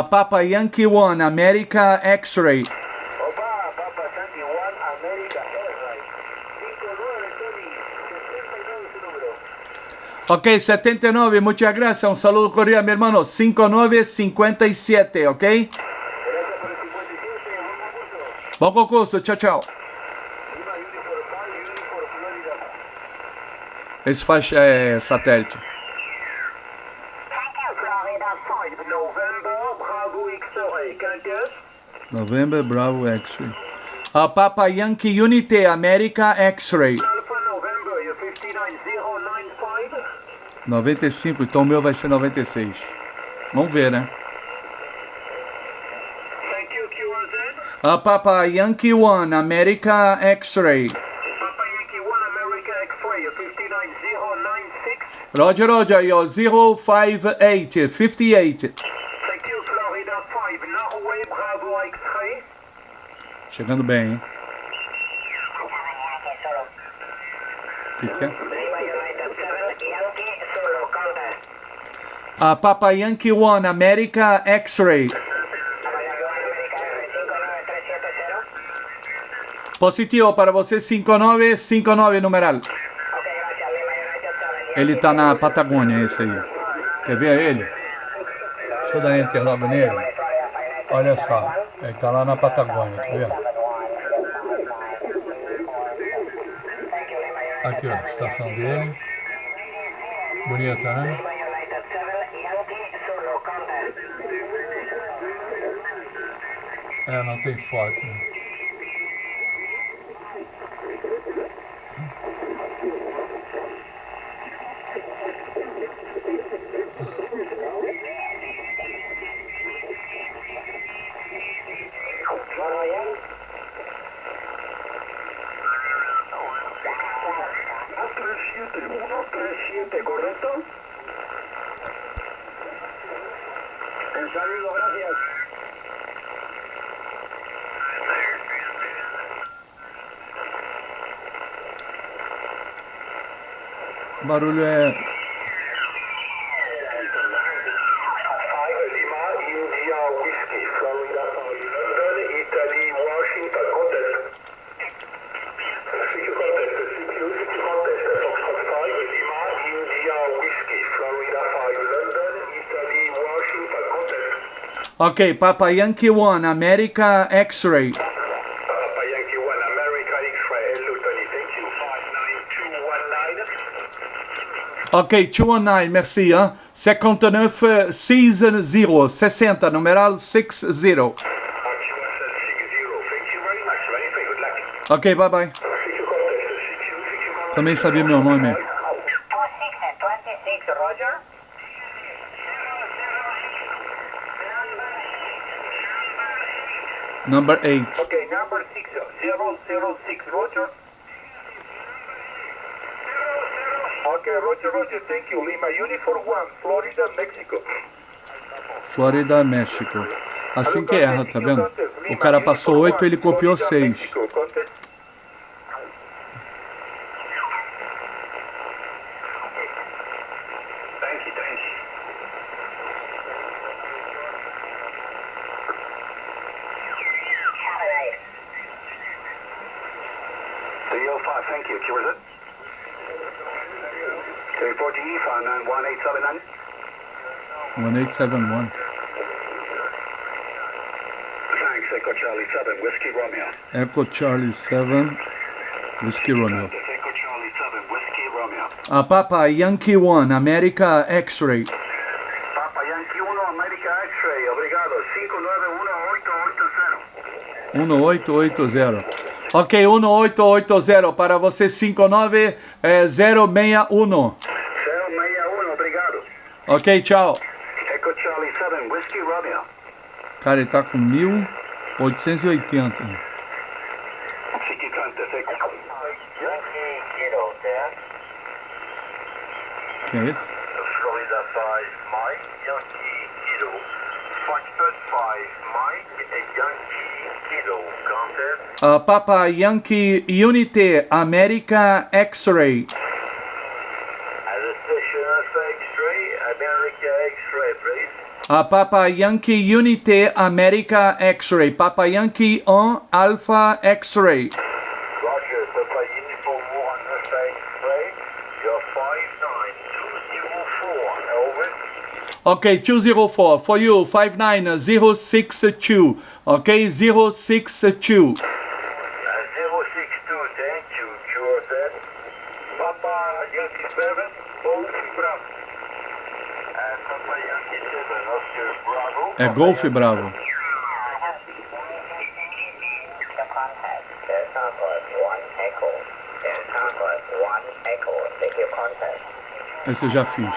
Papa Yankee 1, America X-Ray. Ok, 79, muchas gracias. Un saludo cordial, mi hermano. 5957, ok. Bom concurso, tchau, tchau. Esse faz satélite. November Bravo X-Ray. Papa Yankee Unity America X-Ray. 95, então o meu vai ser 96. Vamos ver, né? Papa Yankee 1 America X-Ray. Roger, Roger, yo, 058, 58. Chegando bem, hein? O que é? Papa Yankee 1, America X-Ray. Positivo para você, 5959 numeral. Ele tá na Patagônia, esse aí. Quer ver ele? Deixa eu dar enter logo nele. Olha só, ele tá lá na Patagônia, quer ver? Aqui, ó, a estação dele. Bonita, né? Não tem foto. ¿Correcto? Un saludo, gracias. O barulho é... Ok, Papa Yankee 1, America X-Ray. Papa Yankee 1, America X-ray, LU7YZ, thank you, 59219. Ok, 219, merci, hein. 59 60, 60, numeral 60. Thank you very much, very good luck. Ok, bye bye. Também sabia meu nome. 26, Roger. Number 8. Okay, number 6, 006, Roger. Okay, Roger, thank you. Lima Uniform 1, Florida, Mexico. Florida, México. Assim que erra, tá vendo? O cara passou 8, ele copiou 6. Thank you. Who is it? 340E, 591 1871. Thanks, Echo Charlie 7, Whiskey Romeo. Echo Charlie 7, Whiskey Romeo. Echo Charlie 7, Whiskey Romeo. Papa Yankee 1, America X-Ray. Papa Yankee 1, America X-ray, obrigado. 1880. Ok, 1880 para você, 59061. 061, obrigado. Ok, tchau. Echo Charlie 7, Whiskey Romeo. Cara, ele tá com 1880. Chiqui Cantes, Echo. Yankee Kilo, Que é esse? Florida 5, Mike, Yankee Kilo. Foxtrot 5, Mike, Yankee Kilo, contact. Papa Yankee Unity America X-ray. At the station Alpha X-ray, America X-ray, please. Papa Yankee Unity America X-ray. Papa Yankee 1 Alpha X-ray. Roger, Papa Uniform 1 Alpha X-ray. You're 59204. Over. Okay, 204. For you, 59062. Okay, 062. 062, thank you, QRZ. Papa Yankee 7, Golf Bravo. Papa Yankee 7, Oscar Bravo. É Golf Bravo. Esse eu já fiz.